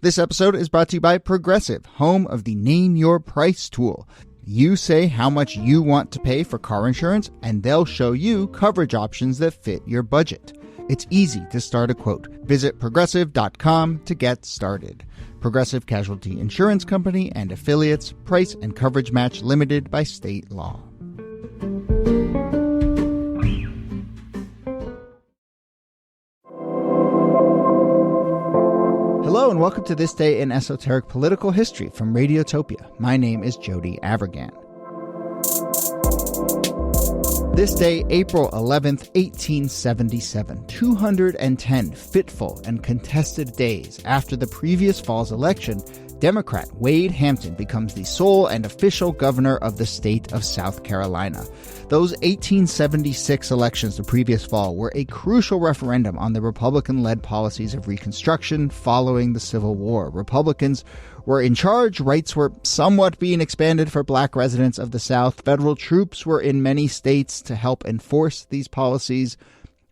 This episode is brought to you by Progressive, home of the Name Your Price tool. You say how much you want to pay for car insurance, and they'll show you coverage options that fit your budget. It's easy to start a quote. Visit Progressive.com to get started. Progressive Casualty Insurance Company and Affiliates. Price and coverage match limited by state law. Hello and welcome to This Day in Esoteric Political History from Radiotopia. My name is Jody Avirgan. This day, April 11th, 1877, 210 fitful and contested days after the previous fall's election, Democrat Wade Hampton becomes the sole and official governor of the state of South Carolina. Those 1876 elections the previous fall were a crucial referendum on the Republican-led policies of Reconstruction following the Civil War. Republicans were in charge, rights were somewhat being expanded for black residents of the South. Federal troops were in many states to help enforce these policies.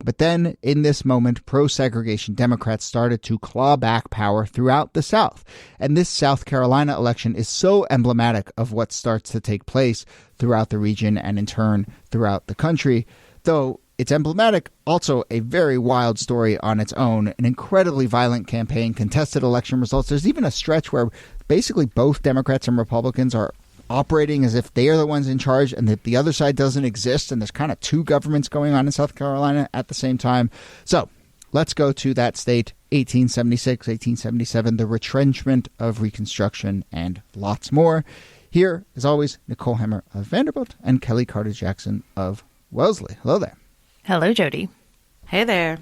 But then, in this moment, pro-segregation Democrats started to claw back power throughout the South. And this South Carolina election is so emblematic of what starts to take place throughout the region and, in turn, throughout the country. Though it's emblematic, also a very wild story on its own, an incredibly violent campaign, contested election results. There's even a stretch where basically both Democrats and Republicans are operating as if they are the ones in charge and that the other side doesn't exist, and there's kind of two governments going on in South Carolina at the same time. So let's go to that state, 1876, 1877, the retrenchment of Reconstruction, and lots more. Here, as always, Nicole Hemmer of Vanderbilt and Kellie Carter-Jackson of Wellesley. Hello there. Hello, Jody. Hey there.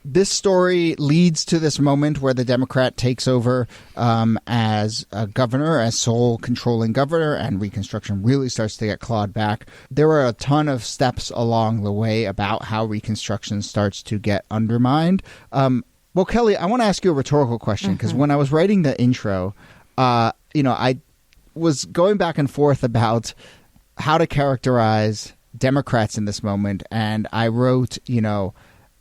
This story leads to this moment where the Democrat takes over as a governor, as sole controlling governor, and Reconstruction really starts to get clawed back. There were a ton of steps along the way about how Reconstruction starts to get undermined. Well, Kellie, I want to ask you a rhetorical question, because when I was writing the intro, I was going back and forth about how to characterize Democrats in this moment, and I wrote,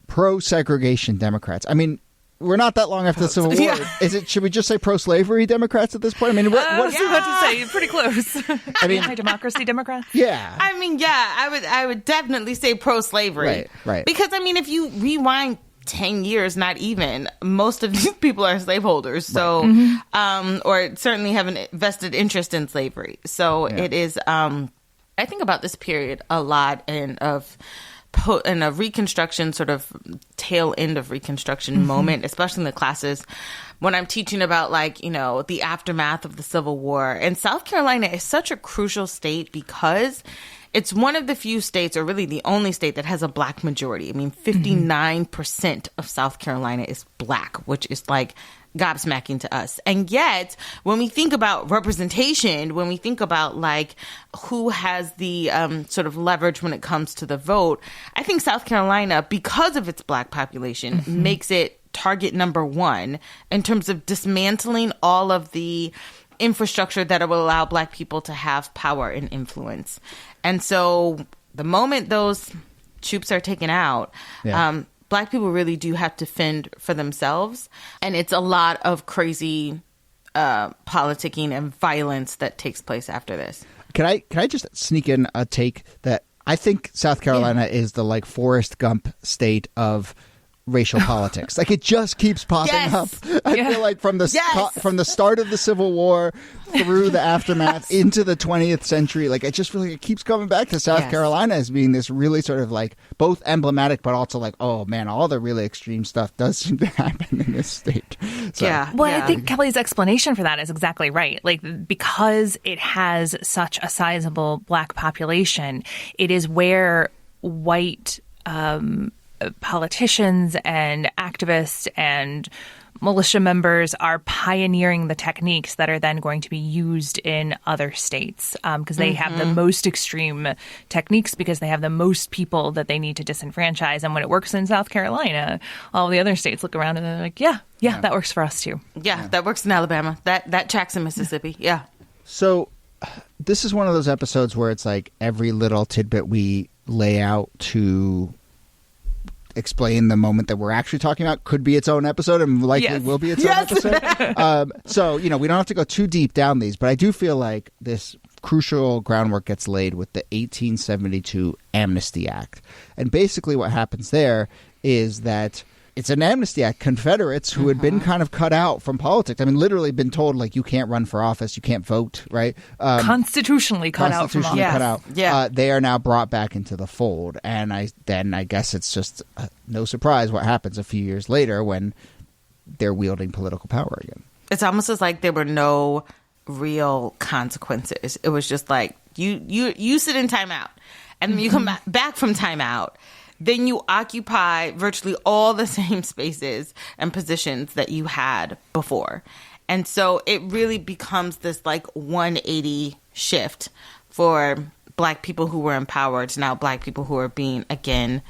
pro-segregation Democrats. I mean, we're not that long after the Civil War. Yeah. Should we just say pro-slavery Democrats at this point? I mean, what I was about to say, you're pretty close. I mean, anti-democracy Democrats? Yeah. I mean, I would definitely say pro-slavery. Right. Because, I mean, if you rewind 10 years, not even, most of these people are slaveholders. So, or certainly have an vested interest in slavery. So it is, I think about this period a lot in a Reconstruction sort of tail end of Reconstruction moment, especially in the classes when I'm teaching about the aftermath of the Civil War. And South Carolina is such a crucial state because it's one of the few states, or really the only state, that has a black majority. I mean, 59% of South Carolina is black, which is gobsmacking to us. And yet, when we think about representation, when we think about who has the sort of leverage when it comes to the vote, I think South Carolina, because of its black population, makes it target number one in terms of dismantling all of the infrastructure that will allow black people to have power and influence. And so the moment those troops are taken out, black people really do have to fend for themselves. And it's a lot of crazy politicking and violence that takes place after this. Can I just sneak in a take that I think South Carolina is the Forrest Gump state of racial politics. It just keeps popping up. I feel like from the start of the Civil War through the aftermath into the 20th century, I just feel like it keeps coming back to South Carolina as being this really sort of both emblematic, but also oh man, all the really extreme stuff does seem to happen in this state. So. I think Kellie's explanation for that is exactly right. Because it has such a sizable black population, it is where white politicians and activists and militia members are pioneering the techniques that are then going to be used in other states because they have the most extreme techniques because they have the most people that they need to disenfranchise. And when it works in South Carolina, all the other states look around and they're like, yeah, that works for us too. Yeah, that works in Alabama. That tracks in Mississippi. Yeah. So this is one of those episodes where it's every little tidbit we lay out to explain the moment that we're actually talking about could be its own episode and likely will be its own episode. So, we don't have to go too deep down these, but I do feel like this crucial groundwork gets laid with the 1872 Amnesty Act. And basically what happens there is that it's an amnesty act. Confederates who had been kind of cut out from politics, I mean, literally been told, like, you can't run for office, you can't vote, right? Constitutionally cut out from office. Cut out. They are now brought back into the fold. And I guess it's just no surprise what happens a few years later when they're wielding political power again. It's almost as like there were no real consequences. It was just like, you sit in timeout, and then you come back from timeout. Then you occupy virtually all the same spaces and positions that you had before. And so it really becomes this like 180 shift for Black people who were in power to now Black people who are being, again,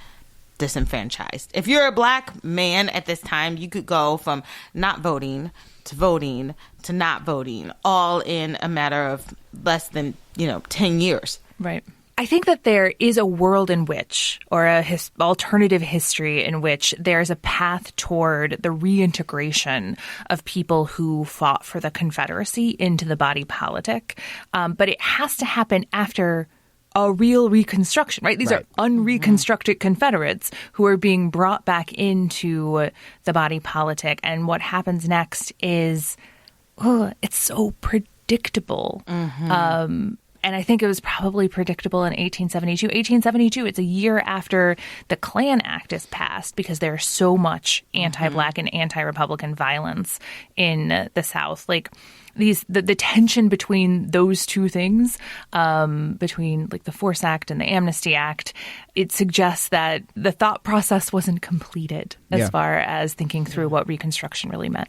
disenfranchised. If you're a Black man at this time, you could go from not voting to not voting, all in a matter of less than, 10 years. Right. I think that there is a world in which, or alternative history in which, there's a path toward the reintegration of people who fought for the Confederacy into the body politic. But it has to happen after a real reconstruction, right? These are unreconstructed Confederates who are being brought back into the body politic. And what happens next is, it's so predictable. And I think it was probably predictable in 1872. 1872, it's a year after the Klan Act is passed because there's so much anti-Black and anti-Republican violence in the South. Like the tension between those two things, between like the Force Act and the Amnesty Act, it suggests that the thought process wasn't completed as far as thinking through what Reconstruction really meant.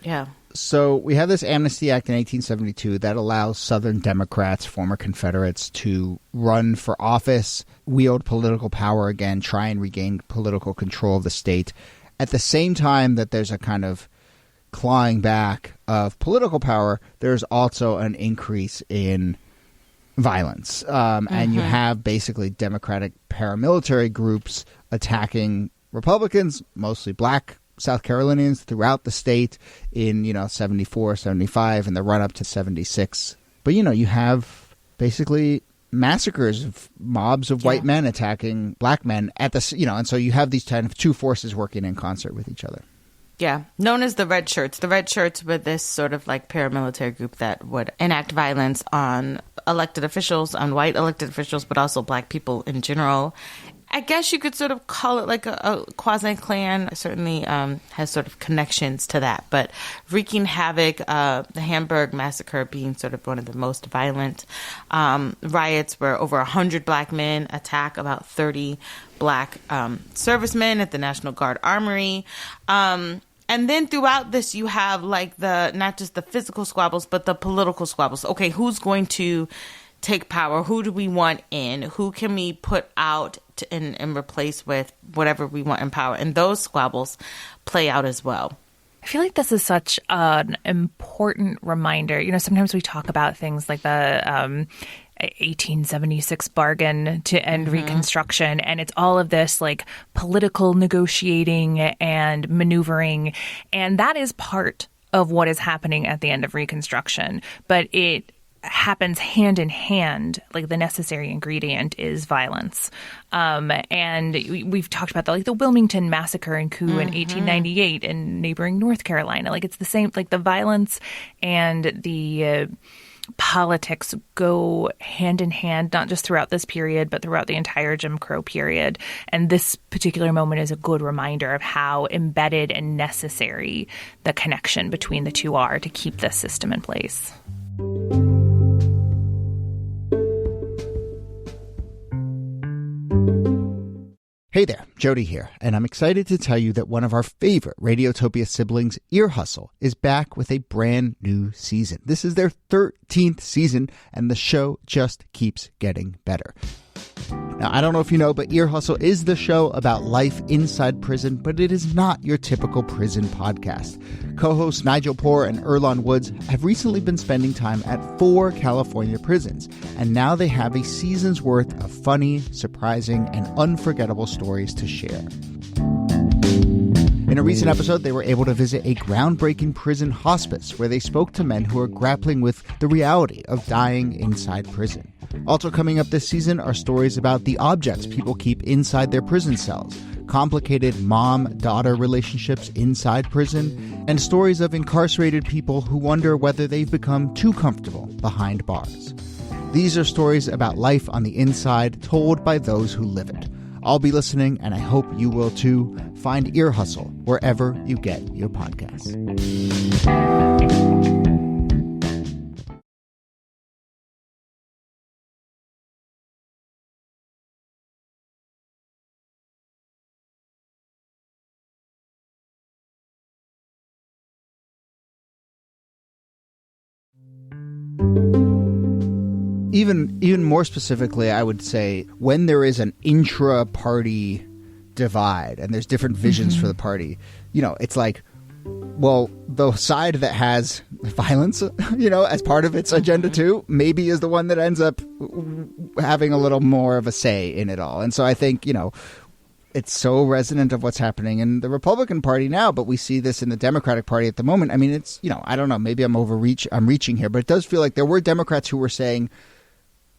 Yeah. So we have this Amnesty Act in 1872 that allows Southern Democrats, former Confederates, to run for office, wield political power again, try and regain political control of the state. At the same time that there's a kind of clawing back of political power, there's also an increase in violence. And you have basically Democratic paramilitary groups attacking Republicans, mostly Black South Carolinians throughout the state in, 74, 75, and the run up to 76. But, you have basically massacres of mobs of white men attacking Black men at the, and so you have these kind of two forces working in concert with each other. Yeah, known as the Red Shirts. The Red Shirts were this sort of like paramilitary group that would enact violence on elected officials, on white elected officials, but also Black people in general. I guess you could sort of call it like a quasi-Klan. It certainly has sort of connections to that. But wreaking havoc, the Hamburg Massacre being sort of one of the most violent riots where over 100 Black men attack about 30 Black servicemen at the National Guard Armory. And then throughout this, you have like not just the physical squabbles, but the political squabbles. Okay, who's going to take power? Who do we want in? Who can we put out and replace with whatever we want in power? And those squabbles play out as well. I feel like this is such an important reminder. Sometimes we talk about things like the 1876 bargain to end Reconstruction, and it's all of this like political negotiating and maneuvering, and that is part of what is happening at the end of Reconstruction. But it happens hand in hand, like the necessary ingredient is violence. And we've talked about the Wilmington Massacre and coup in 1898 in neighboring North Carolina. Like it's the same, like the violence and the politics go hand in hand, not just throughout this period, but throughout the entire Jim Crow period. And this particular moment is a good reminder of how embedded and necessary the connection between the two are to keep this system in place. Hey there, Jody here, and I'm excited to tell you that one of our favorite Radiotopia siblings, Ear Hustle, is back with a brand new season. This is their 13th season, and the show just keeps getting better. Now, I don't know if you know, but Ear Hustle is the show about life inside prison, but it is not your typical prison podcast. Co-hosts Nigel Poor and Earlonne Woods have recently been spending time at 4 California prisons, and now they have a season's worth of funny, surprising, and unforgettable stories to share. In a recent episode, they were able to visit a groundbreaking prison hospice where they spoke to men who are grappling with the reality of dying inside prison. Also coming up this season are stories about the objects people keep inside their prison cells, complicated mom-daughter relationships inside prison, and stories of incarcerated people who wonder whether they've become too comfortable behind bars. These are stories about life on the inside told by those who live it. I'll be listening, and I hope you will too. Find Ear Hustle wherever you get your podcasts. Even more specifically, I would say when there is an intra-party divide and there's different visions for the party, it's like, well, the side that has violence, as part of its agenda too, maybe is the one that ends up having a little more of a say in it all. And so I think, it's so resonant of what's happening in the Republican Party now, but we see this in the Democratic Party at the moment. I mean, it's, I don't know, maybe I'm reaching here, but it does feel like there were Democrats who were saying,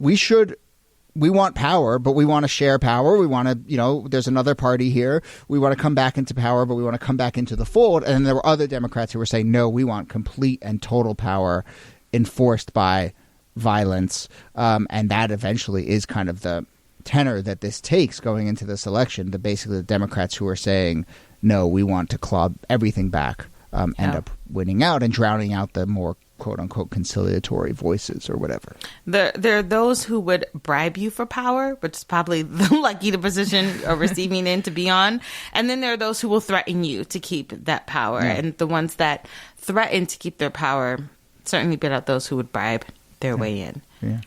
we want power, but we want to share power. We want to, there's another party here. We want to come back into power, but we want to come back into the fold. And then there were other Democrats who were saying, no, we want complete and total power enforced by violence. And that eventually is kind of the tenor that this takes going into this election. Basically the Democrats who are saying, no, we want to claw everything back, end up winning out and drowning out the more quote-unquote conciliatory voices or whatever. There are those who would bribe you for power, which is probably the luckier position of receiving in to be on. And then there are those who will threaten you to keep that power. Yeah. And the ones that threaten to keep their power certainly beat out those who would bribe their way in. Yeah.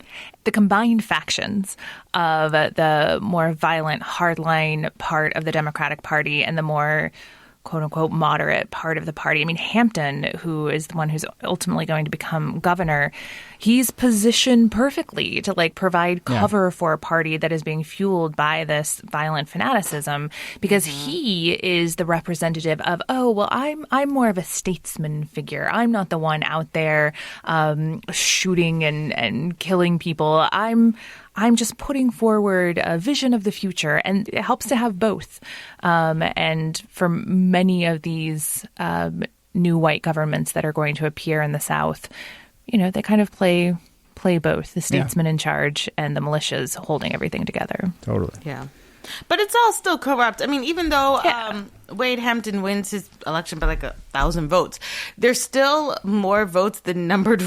The combined factions of the more violent, hardline part of the Democratic Party and the more quote-unquote moderate part of the party. I mean, Hampton, who is the one who's ultimately going to become governor, he's positioned perfectly to provide cover for a party that is being fueled by this violent fanaticism, because he is the representative of, I'm more of a statesman figure. I'm not the one out there shooting and killing people. I'm just putting forward a vision of the future, and it helps to have both. And for many of these new white governments that are going to appear in the South, they kind of play both, the statesman in charge and the militias holding everything together. Totally. Yeah. But it's all still corrupt. I mean, even though Wade Hampton wins his election by 1,000 votes, there's still more votes than numbered,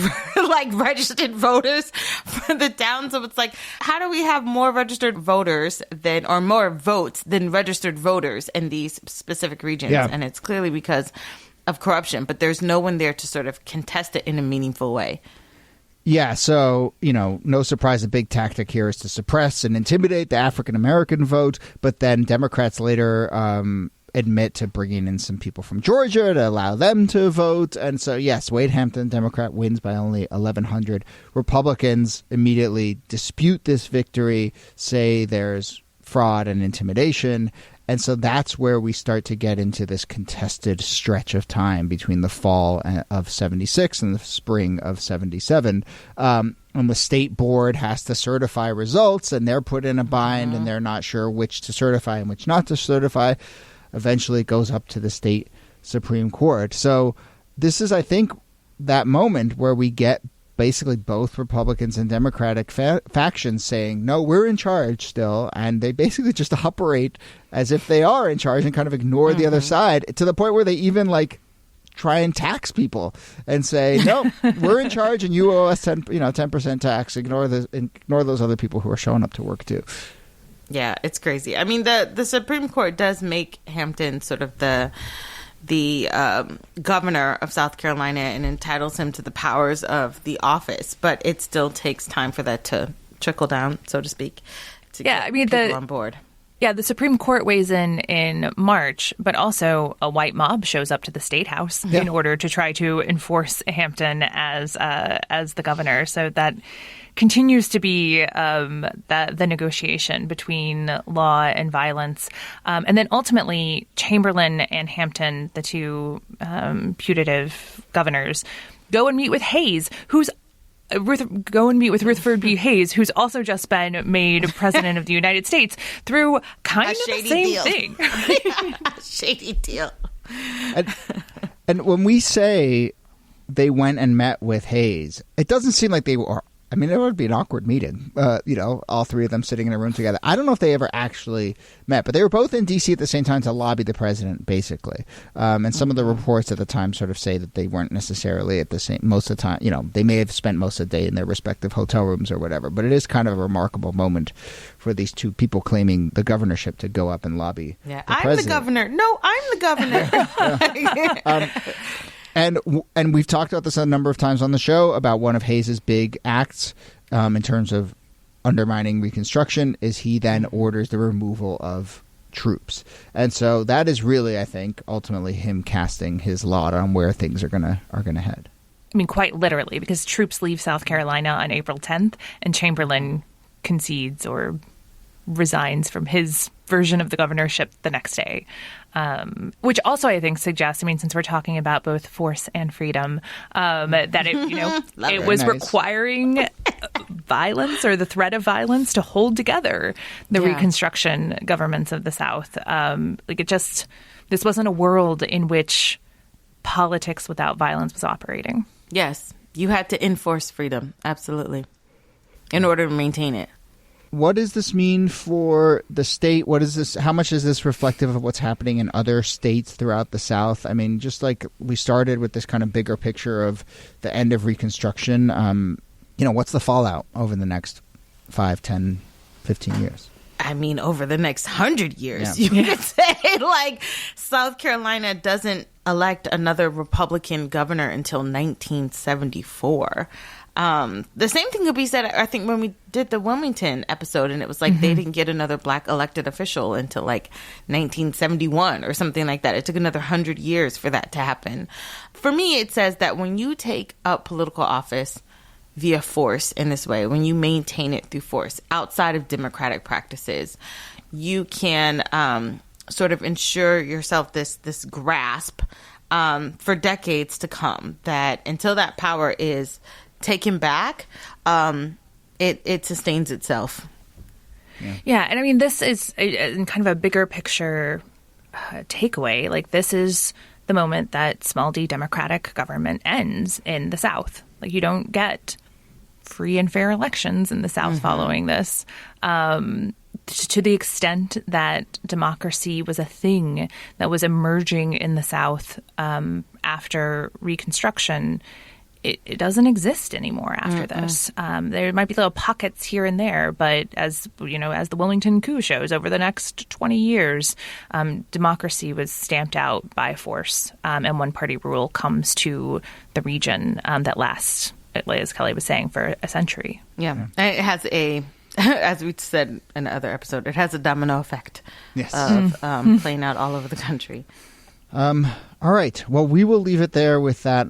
registered voters for the town. So it's how do we have more registered voters or more votes than registered voters in these specific regions? Yeah. And it's clearly because of corruption, but there's no one there to sort of contest it in a meaningful way. Yeah, so, no surprise, the big tactic here is to suppress and intimidate the African-American vote, but then Democrats later admit to bringing in some people from Georgia to allow them to vote. And so, yes, Wade Hampton, Democrat, wins by only 1,100. Republicans immediately dispute this victory, say there's fraud and intimidation. And so that's where we start to get into this contested stretch of time between the fall of 76 and the spring of 77. And the state board has to certify results, and they're put in a bind, and they're not sure which to certify and which not to certify. Eventually, it goes up to the state Supreme Court. So this is, I think, that moment where we get basically both Republicans and Democratic factions saying, no, we're in charge still. And they basically just operate as if they are in charge and kind of ignore the other side, to the point where they even try and tax people and say, no, we're in charge and you owe us 10% tax. Ignore those other people who are showing up to work too. Yeah, it's crazy. I mean, the Supreme Court does make Hampton sort of the governor of South Carolina and entitles him to the powers of the office, but it still takes time for that to trickle down, so to speak, to get people on board. Yeah, the Supreme Court weighs in March, but also a white mob shows up to the State House in order to try to enforce Hampton as the governor. So that continues to be the negotiation between law and violence. And then ultimately, Chamberlain and Hampton, the two putative governors, go and meet with Hayes, Rutherford B. Hayes, who's also just been made president of the United States through kind of the same thing. A shady deal. And when we say they went and met with Hayes, it doesn't seem like they were. I mean, it would be an awkward meeting, all three of them sitting in a room together. I don't know if they ever actually met, but they were both in D.C. at the same time to lobby the president, basically. And some of the reports at the time sort of say that they weren't necessarily at the same most of the time. They may have spent most of the day in their respective hotel rooms or whatever. But it is kind of a remarkable moment for these two people claiming the governorship to go up and lobby the president. I'm the governor. No, I'm the governor. And we've talked about this a number of times on the show about one of Hayes's big acts in terms of undermining Reconstruction is he then orders the removal of troops. And so that is really, I think, ultimately him casting his lot on where things are gonna head. I mean, quite literally, because troops leave South Carolina on April 10th, and Chamberlain concedes or resigns from his version of the governorship the next day. Which also, I think, suggests, since we're talking about both force and freedom, that it was requiring violence or the threat of violence to hold together the Reconstruction governments of the South. This wasn't a world in which politics without violence was operating. Yes, you had to enforce freedom, absolutely, in order to maintain it. What does this mean for the state? What is this? How much is this reflective of what's happening in other states throughout the South? I mean, just like we started with this kind of bigger picture of the end of Reconstruction, what's the fallout over the next 5, 10, 15 years? I mean, over the next 100 years, you could say, South Carolina doesn't elect another Republican governor until 1974. The same thing could be said, I think, when we did the Wilmington episode, and it was they didn't get another black elected official until 1971 or something like that. It took another 100 years for that to happen. For me, it says that when you take up political office via force in this way, when you maintain it through force outside of democratic practices, you can sort of ensure yourself this grasp for decades to come, that until that power is taken back, it sustains itself. Yeah, and this is kind of a bigger picture takeaway. This is the moment that small d democratic government ends in the South. You don't get free and fair elections in the South following this. To the extent that democracy was a thing that was emerging in the South after Reconstruction, it doesn't exist anymore after this. There might be little pockets here and there, but as the Wilmington coup shows, over the next 20 years, democracy was stamped out by force, and one-party rule comes to the region that lasts, as Kellie was saying, for a century. Yeah. And it has as we said in the other episode, it has a domino effect of playing out all over the country. All right. Well, we will leave it there with that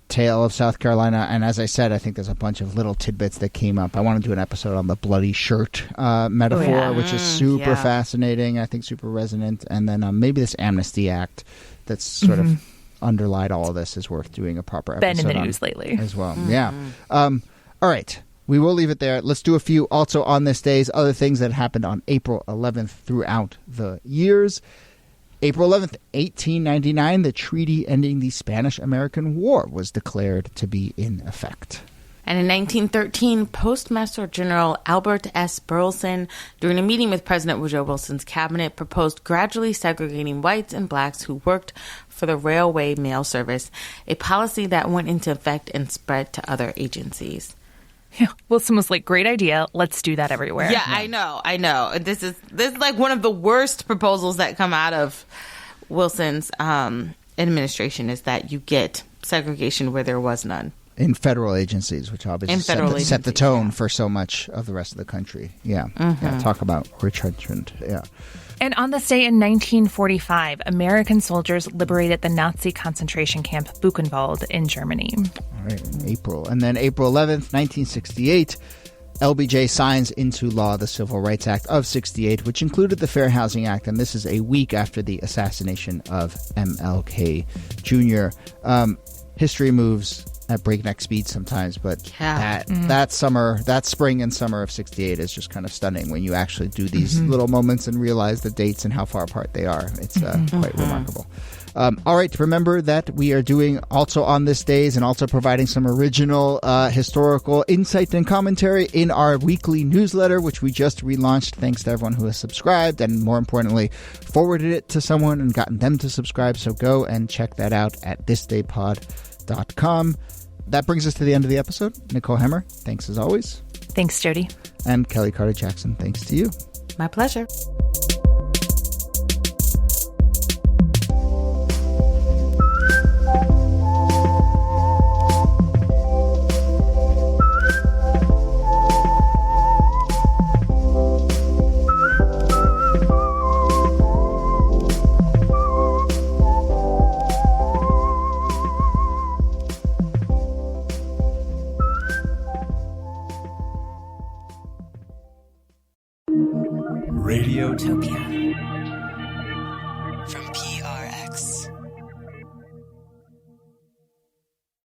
tale of South Carolina. And as I said, I think there's a bunch of little tidbits that came up. I want to do an episode on the bloody shirt metaphor, which is super fascinating, I think super resonant. And then maybe this Amnesty Act that's sort of underlied all of this is worth doing a proper episode been in the news lately as well. Yeah. All right. We will leave it there. Let's do a few also on this day's other things that happened on April 11th throughout the years. April 11th, 1899, the treaty ending the Spanish-American War was declared to be in effect. And in 1913, Postmaster General Albert S. Burleson, during a meeting with President Woodrow Wilson's cabinet, proposed gradually segregating whites and blacks who worked for the railway mail service, a policy that went into effect and spread to other agencies. Yeah, Wilson was like, great idea. Let's do that everywhere. Yeah, I know. This is like one of the worst proposals that come out of Wilson's administration, is that you get segregation where there was none. in federal agencies, which obviously set the tone for so much of the rest of the country. Yeah. Yeah. Talk about retrenchment. Yeah. And on this day in 1945, American soldiers liberated the Nazi concentration camp Buchenwald in Germany. All right, in April. And then April 11th, 1968, LBJ signs into law the Civil Rights Act of 68, which included the Fair Housing Act, and this is a week after the assassination of MLK Jr. History moves at breakneck speed sometimes, but that spring and summer of 68 is just kind of stunning when you actually do these little moments and realize the dates and how far apart they are. It's quite remarkable. All right, remember that we are doing also on this days and also providing some original historical insight and commentary in our weekly newsletter, which we just relaunched. Thanks to everyone who has subscribed and, more importantly, forwarded it to someone and gotten them to subscribe. So go and check that out at thisdaypod.com. That brings us to the end of the episode. Nicole Hemmer, thanks as always. Thanks, Jody. And Kellie Carter-Jackson, thanks to you. My pleasure. Radiotopia. From